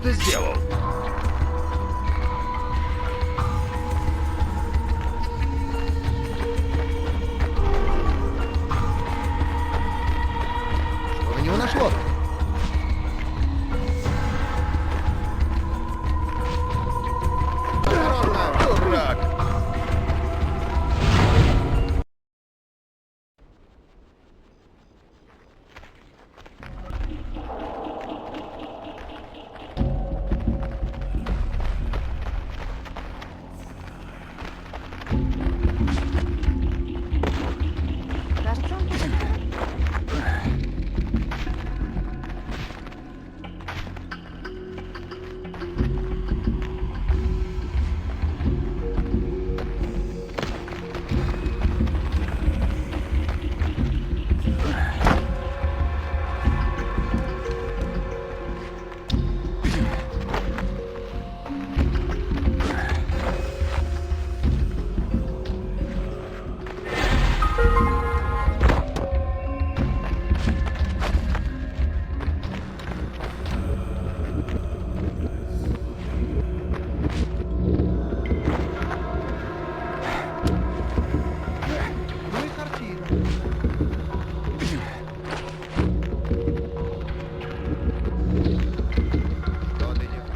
ты сделал? Что на него нашло? Осторожно, дурак! Кажется, он тут. Ну и картина. Что ты делаешь?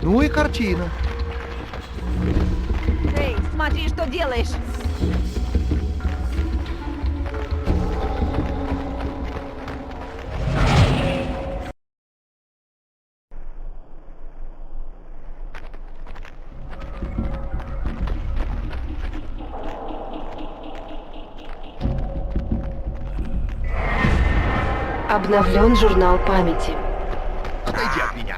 Ну и картина. Эй, смотри, что делаешь! Обновлен журнал памяти. Отойди от меня.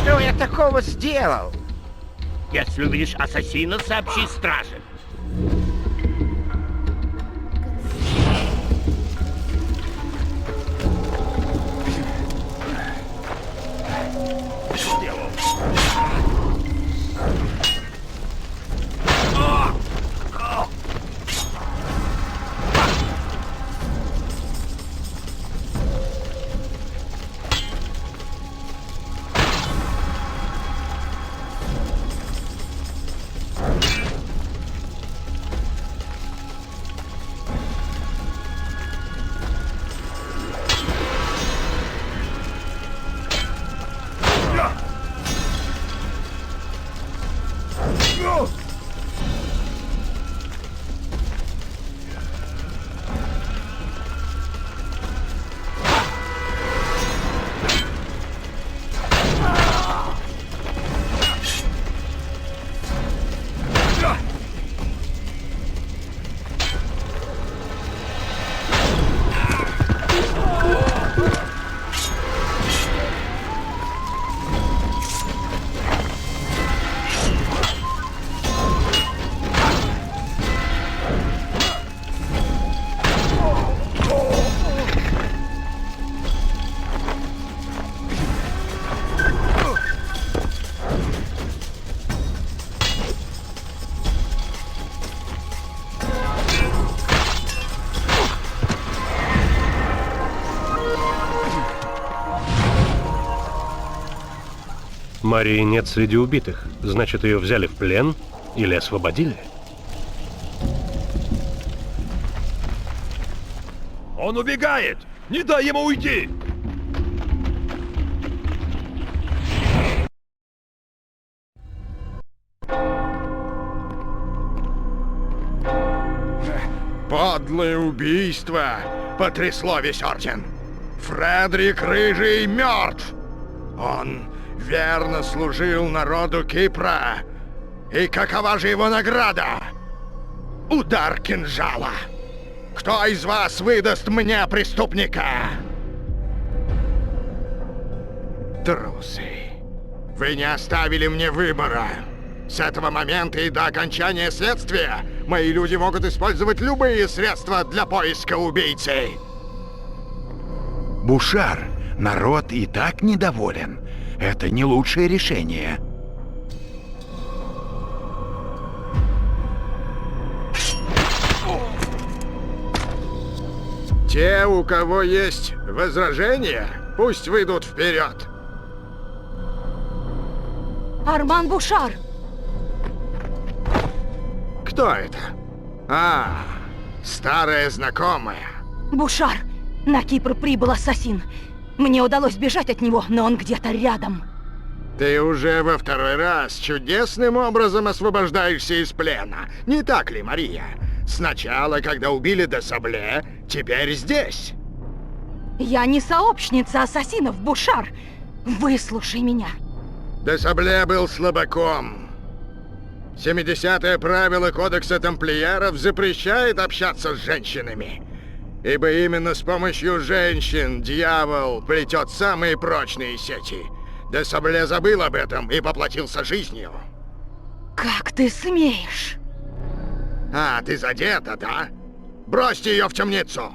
Что я такого сделал? Если увидишь ассасина, сообщи страже. Что сделал? Марии нет среди убитых. Значит, ее взяли в плен или освободили? Он убегает! Не дай ему уйти! Подлое убийство потрясло весь орден. Фредерик Рыжий мертв. Он верно служил народу Кипра. И какова же его награда? Удар кинжала. Кто из вас выдаст мне преступника? Трусы. Вы не оставили мне выбора. С этого момента и до окончания следствия мои люди могут использовать любые средства для поиска убийцы. Бушар, народ и так недоволен. Это не лучшее решение. Те, у кого есть возражения, пусть выйдут вперед. Арман Бушар! Кто это? А, старая знакомая. Бушар! На Кипр прибыл ассасин. Мне удалось бежать от него, но он где-то рядом. Ты уже во второй раз чудесным образом освобождаешься из плена. Не так ли, Мария? Сначала, когда убили де Сабле, теперь здесь. Я не сообщница ассасинов, Бушар. Выслушай меня. Де Сабле был слабаком. 70-е правило Кодекса Тамплиеров запрещает общаться с женщинами. Ибо именно с помощью женщин дьявол плетет самые прочные сети. Де Сабле забыл об этом и поплатился жизнью. Как ты смеешь? А, ты задета, да? Бросьте ее в темницу!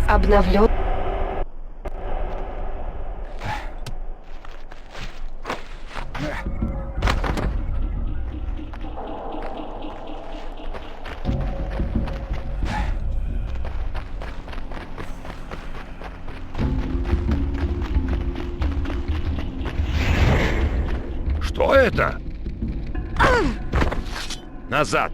Обновлен. Что это? Назад!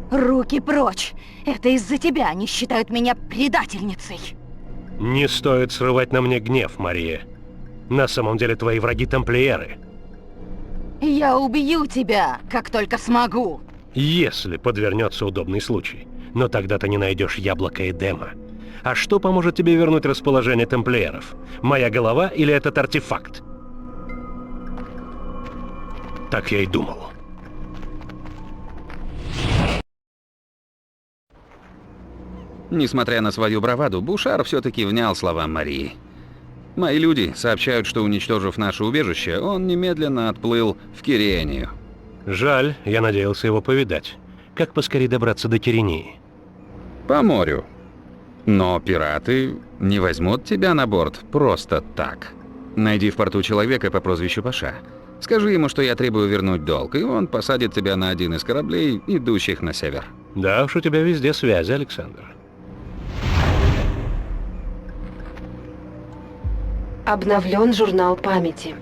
Руки прочь! Это из-за тебя они считают меня предательницей. Не стоит срывать на мне гнев, Мария. На самом деле твои враги тамплиеры. Я убью тебя, как только смогу. Если подвернется удобный случай. Но тогда ты не найдешь яблоко Эдема. А что поможет тебе вернуть расположение тамплиеров? Моя голова или этот артефакт? Так я и думал. Несмотря на свою браваду, Бушар все-таки внял словам Марии. Мои люди сообщают, что, уничтожив наше убежище, он немедленно отплыл в Кирению. Жаль, я надеялся его повидать. Как поскорее добраться до Кирении? По морю. Но пираты не возьмут тебя на борт просто так. Найди в порту человека по прозвищу Паша. Скажи ему, что я требую вернуть долг, и он посадит тебя на один из кораблей, идущих на север. Да уж, у тебя везде связи, Александр. Обновлен журнал памяти.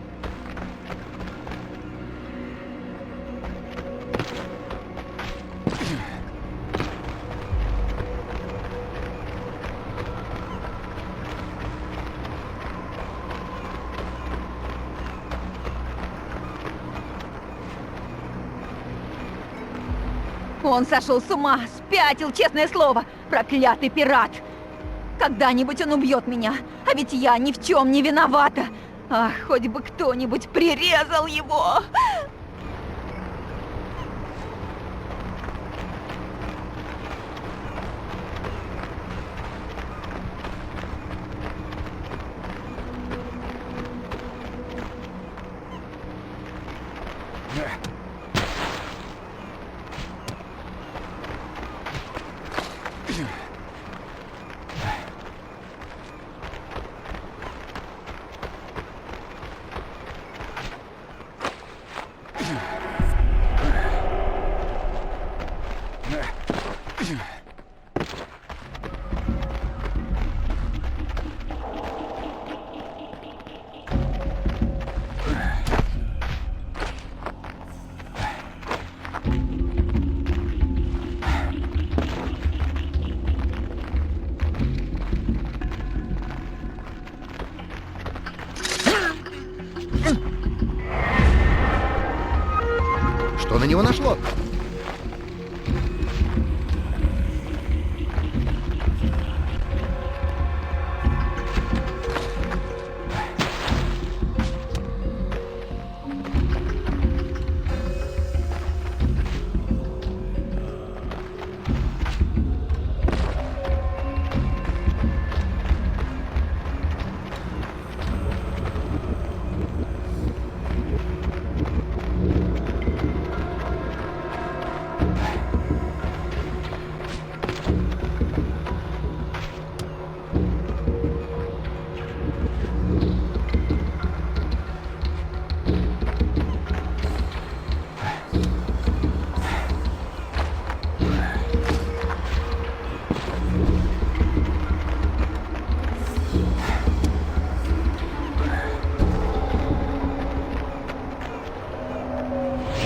Он сошел с ума, спятил, честное слово. Проклятый пират. Когда-нибудь он убьет меня, а ведь я ни в чем не виновата. Ах, хоть бы кто-нибудь прирезал его. Что на него нашло?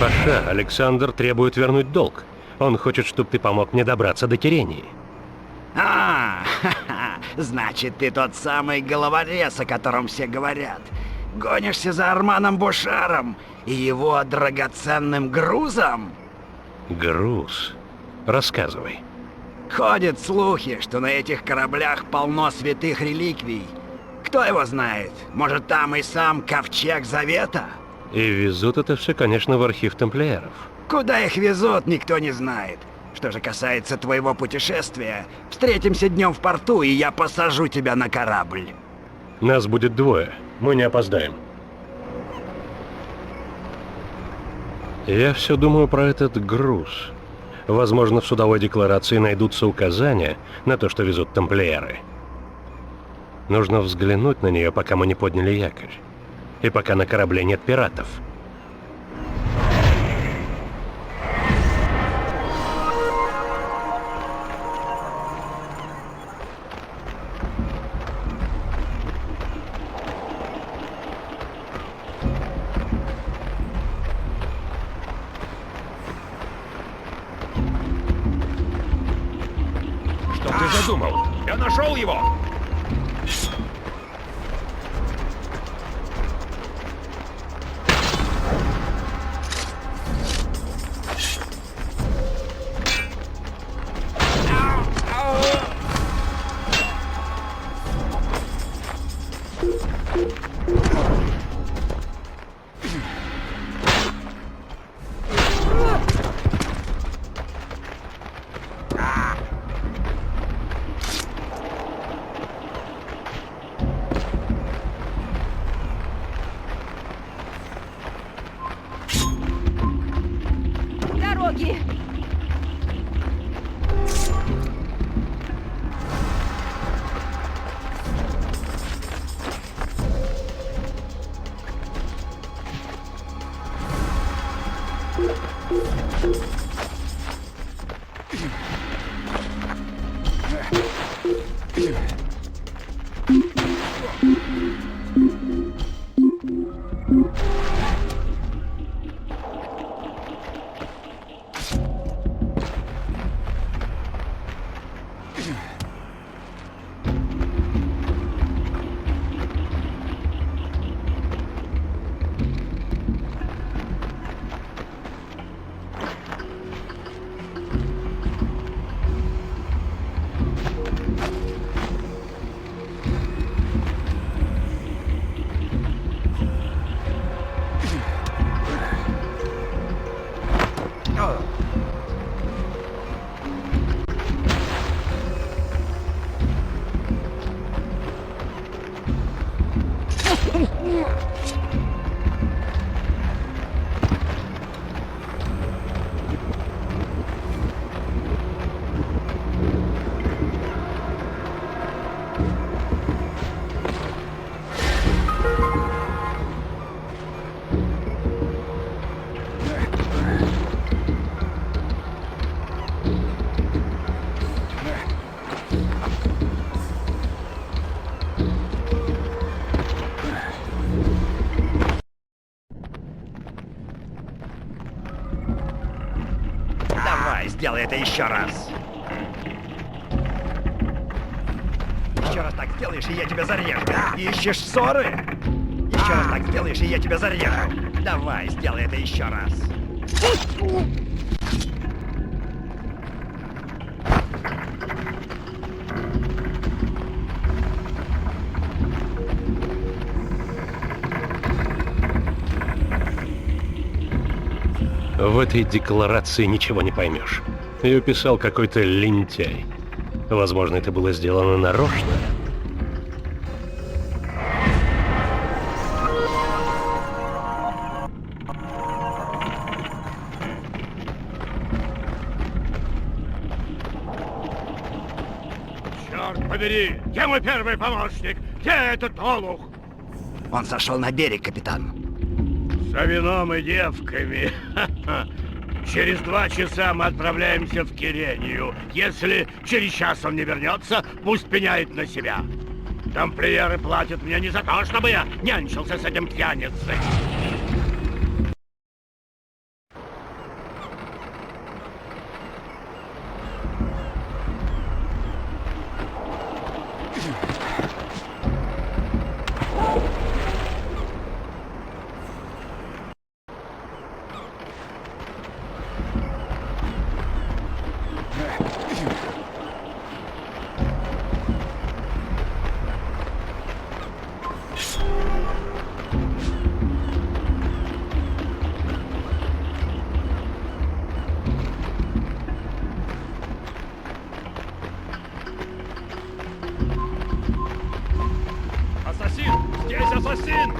Паша, Александр требует вернуть долг. Он хочет, чтобы ты помог мне добраться до Кирении. Значит, ты тот самый головорез, о котором все говорят. Гонишься за Арманом Бушаром и его драгоценным грузом? Груз. Рассказывай. Ходят слухи, что на этих кораблях полно святых реликвий. Кто его знает? Может, там и сам Ковчег Завета? И везут это все, конечно, в архив тамплиеров. Куда их везут, никто не знает. Что же касается твоего путешествия, встретимся днем в порту, и я посажу тебя на корабль. Нас будет двое. Мы не опоздаем. Я все думаю про этот груз. Возможно, в судовой декларации найдутся указания на то, что везут тамплиеры. Нужно взглянуть на нее, пока мы не подняли якорь. И пока на корабле нет пиратов. Что ты задумал? Я нашел его! сделай это еще раз. Еще раз так сделаешь, и я тебя зарежу. Ищешь ссоры? Еще раз так сделаешь, и я тебя зарежу. Давай, сделай это еще раз. В этой декларации ничего не поймешь. Ее писал какой-то лентяй. Возможно, это было сделано нарочно. Черт побери! Где мой первый помощник? Где этот олух? Он сошел на берег, капитан. За вином и девками. Ха-ха. Через 2 часа мы отправляемся в Кирению. Если через час он не вернется, пусть пеняет на себя. Тамплиеры платят мне не за то, чтобы я нянчился с этим пьяницей. Ассасин! Здесь ассасин!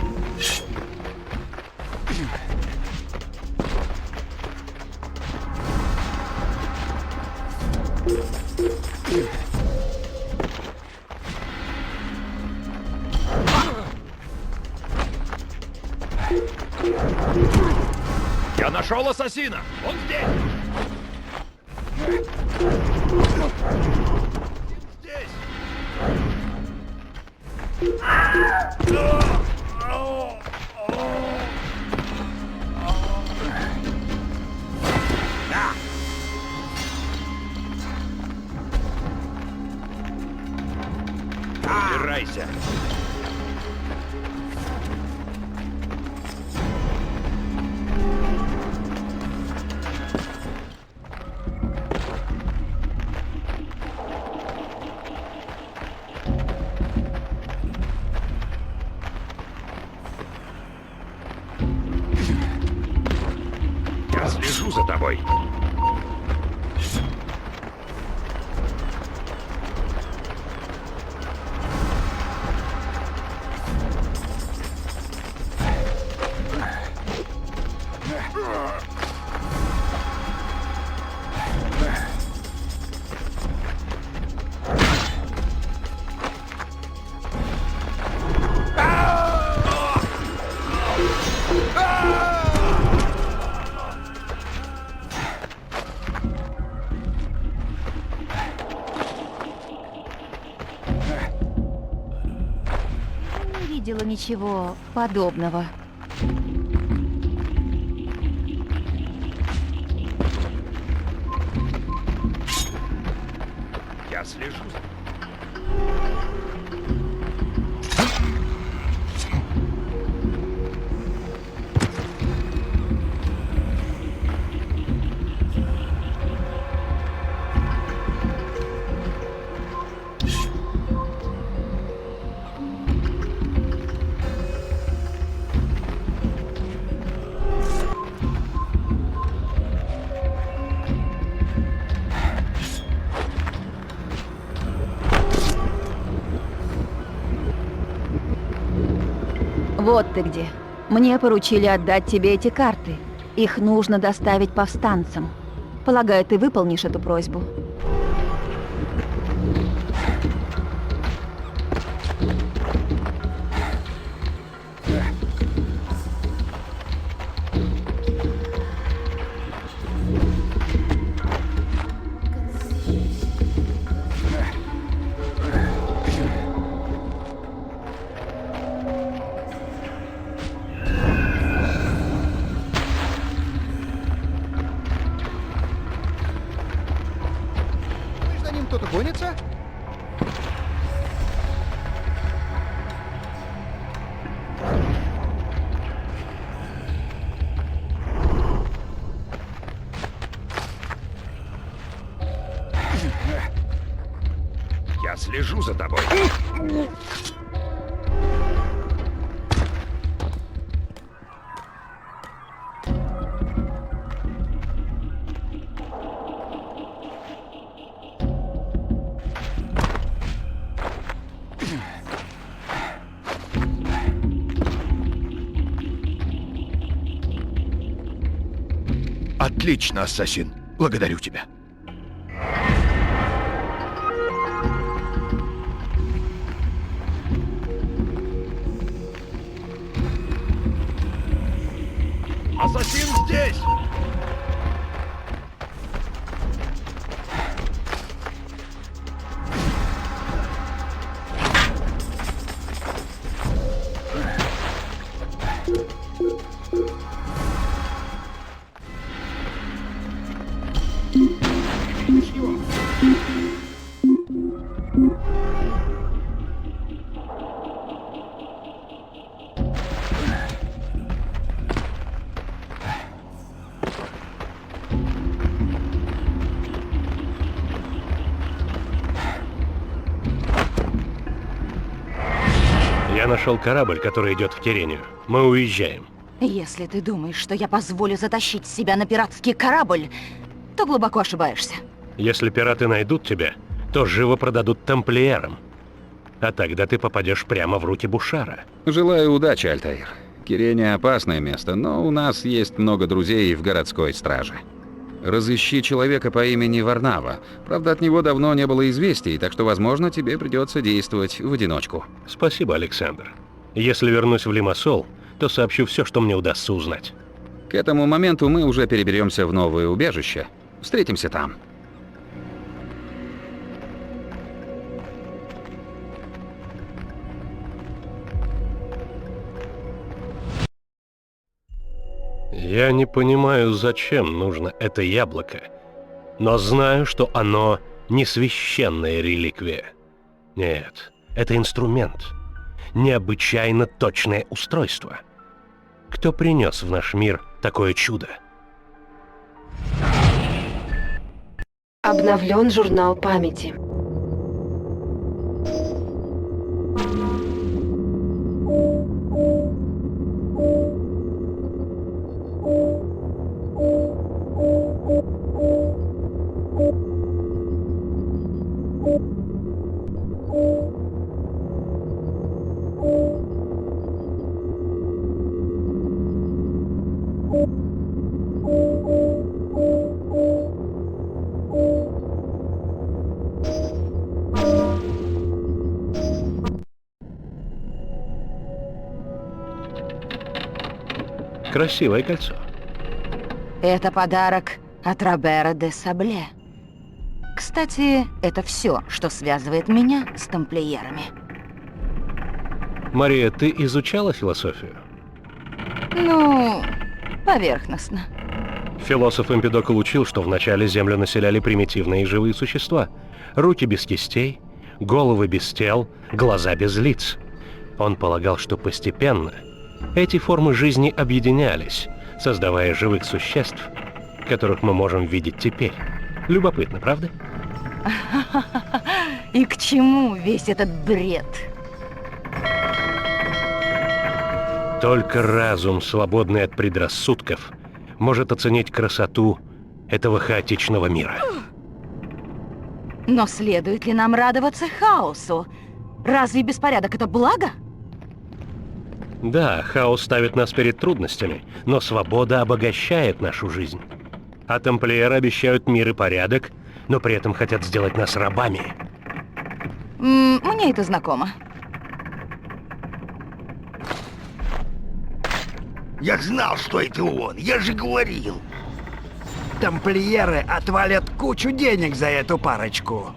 Я нашел ассасина! Он здесь! Здесь! Убирайся! Я слежу за тобой. Не видела ничего подобного. Я слежу за... Вот ты где. Мне поручили отдать тебе эти карты. Их нужно доставить повстанцам. Полагаю, ты выполнишь эту просьбу. бессонница? Я слежу за тобой. Отлично, ассасин. Благодарю тебя. Ассасин здесь! Я нашел корабль, который идет в Кирению. Мы уезжаем. Если ты думаешь, что я позволю затащить себя на пиратский корабль, то глубоко ошибаешься. Если пираты найдут тебя, то живо продадут тамплиерам. А тогда ты попадешь прямо в руки Бушара. Желаю удачи, Альтаир. Кирения опасное место, но у нас есть много друзей в городской страже. Разыщи человека по имени Варнава. Правда, от него давно не было известий, так что, возможно, тебе придется действовать в одиночку. Спасибо, Александр. Если вернусь в Лимассол, то сообщу все, что мне удастся узнать. К этому моменту мы уже переберемся в новое убежище. Встретимся там. Я не понимаю, зачем нужно это яблоко, но знаю, что оно не священная реликвия. Нет, это инструмент. Необычайно точное устройство. Кто принес в наш мир такое чудо? Обновлен журнал памяти. Красивое кольцо. Это подарок от Робера де Сабле. Кстати, это все, что связывает меня с тамплиерами. Мария, ты изучала философию? Ну, поверхностно. Философ Эмпидокл учил, что вначале Землю населяли примитивные живые существа. Руки без кистей, головы без тел, глаза без лиц. Он полагал, что постепенно эти формы жизни объединялись, создавая живых существ, которых мы можем видеть теперь. Любопытно, правда? И к чему весь этот бред? Только разум, свободный от предрассудков, может оценить красоту этого хаотичного мира. Но следует ли нам радоваться хаосу? Разве беспорядок — это благо? Да, хаос ставит нас перед трудностями, но свобода обогащает нашу жизнь. А тамплиеры обещают мир и порядок, но при этом хотят сделать нас рабами. Мне это знакомо. Я знал, что это он, я же говорил. Тамплиеры отвалят кучу денег за эту парочку.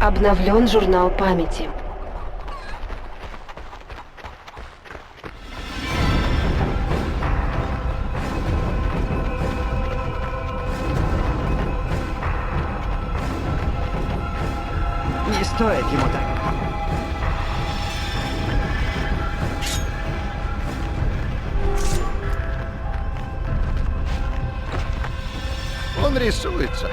Обновлен журнал памяти. Не стоит ему так. Он рисуется.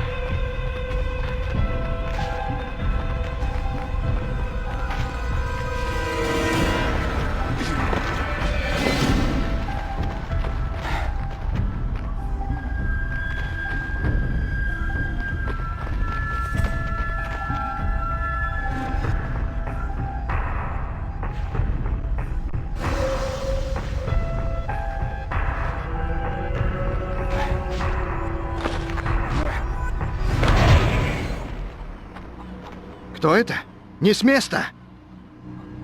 Кто это? Не с места!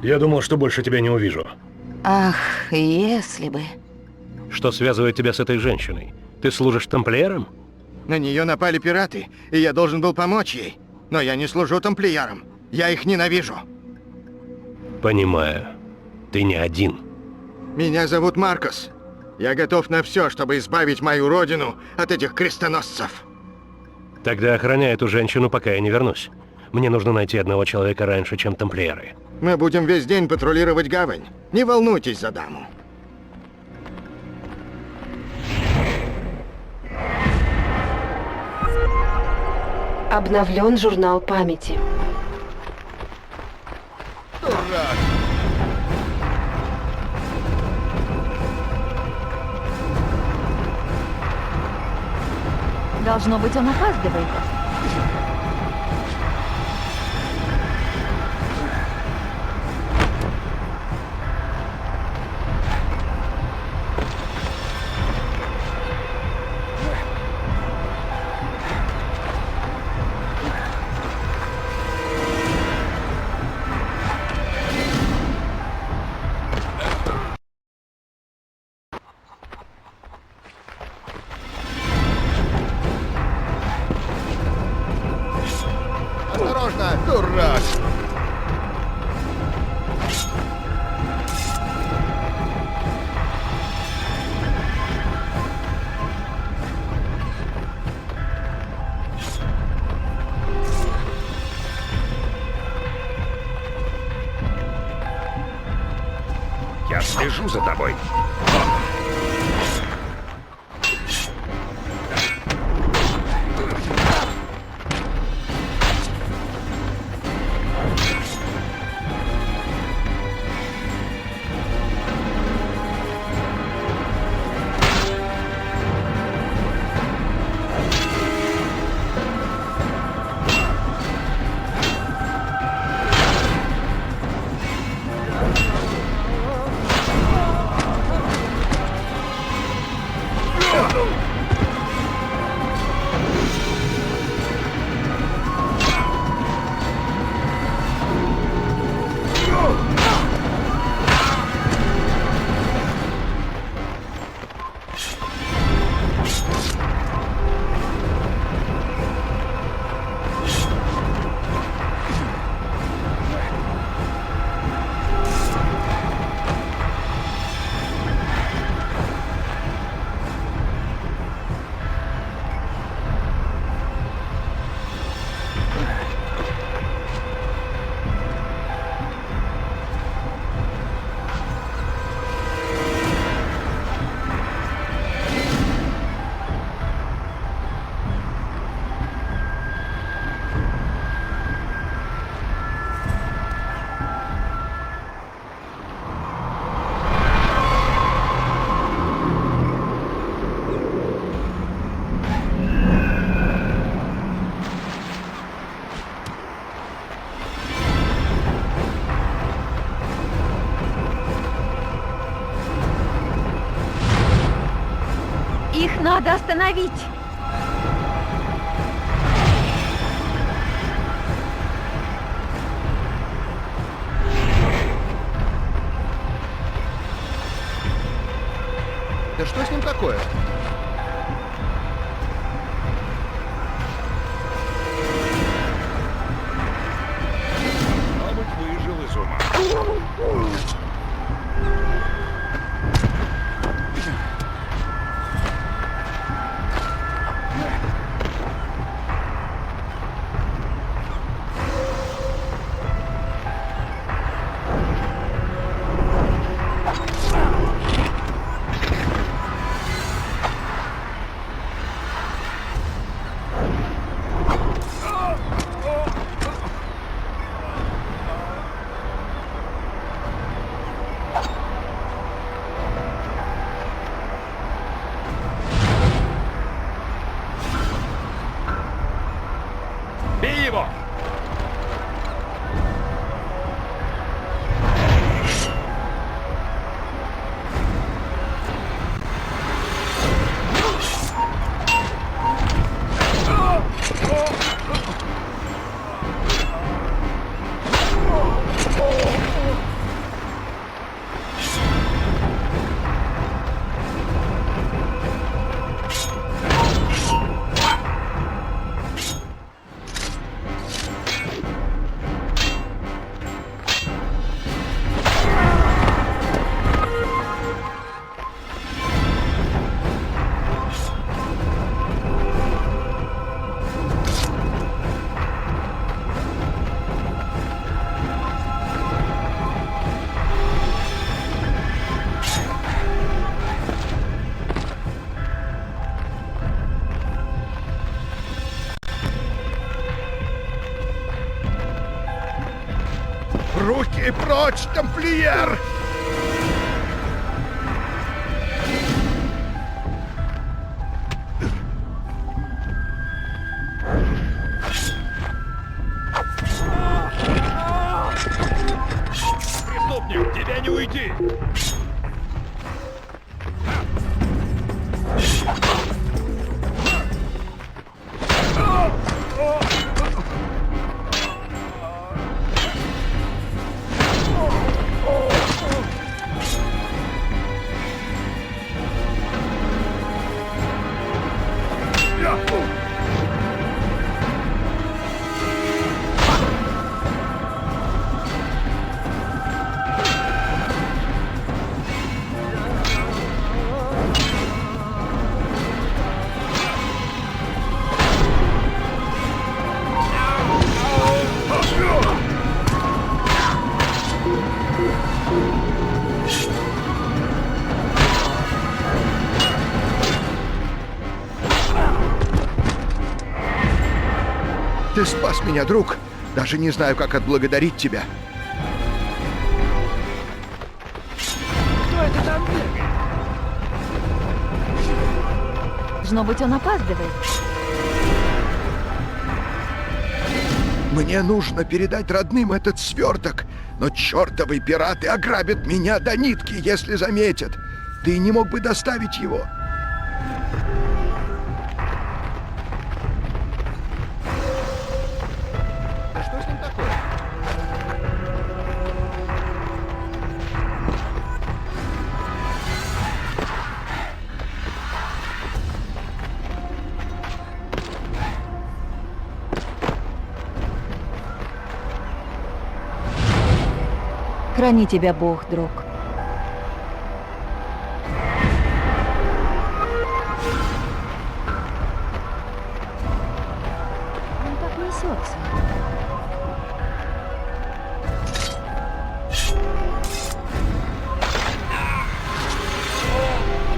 Я думал, что больше тебя не увижу. Ах, если бы. Что связывает тебя с этой женщиной? Ты служишь тамплиерам? На нее напали пираты, и я должен был помочь ей. Но я не служу тамплиерам. Я их ненавижу. Понимаю. Ты не один. Меня зовут Маркос. Я готов на все, чтобы избавить мою родину от этих крестоносцев. Тогда охраняй эту женщину, пока я не вернусь. Мне нужно найти одного человека раньше, чем тамплиеры. Мы будем весь день патрулировать гавань. Не волнуйтесь за даму. Обновлен журнал памяти. Должно быть, он опаздывает. Осторожно, дурак! Я слежу за тобой. Их надо остановить! Да что с ним такое? Руки прочь, тамплиер! Преступник, тебе не уйти! Ты спас меня, друг. Даже не знаю, как отблагодарить тебя. Должно быть, он опаздывает. Мне нужно передать родным этот сверток, но чертовы пираты ограбят меня до нитки, если заметят. Ты не мог бы доставить его? Храни тебя Бог, друг. Он так несется.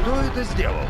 Кто это сделал?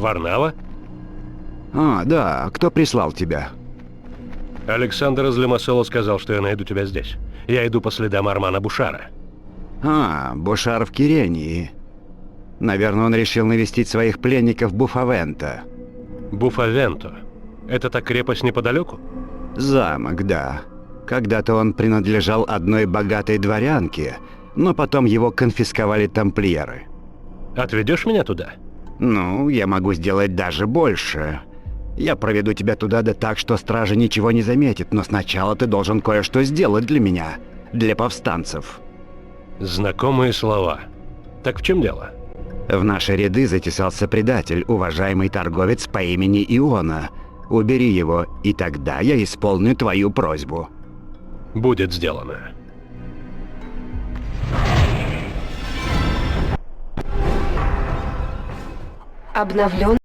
Варнава? А, да, кто прислал тебя? Александр из Лимассола сказал, что я найду тебя здесь. Я иду по следам Армана Бушара. А, Бушар в Кирении. Наверное, он решил навестить своих пленников Буфавента. Буфавенто. Это та крепость неподалеку? Замок, да. Когда-то он принадлежал одной богатой дворянке, но потом его конфисковали тамплиеры. Отведешь меня туда? Ну, я могу сделать даже больше. Я проведу тебя туда да так, что стража ничего не заметит, но сначала ты должен кое-что сделать для меня, для повстанцев. Знакомые слова. Так в чем дело? В наши ряды затесался предатель, уважаемый торговец по имени Иона. Убери его, и тогда я исполню твою просьбу. Будет сделано. Обновлен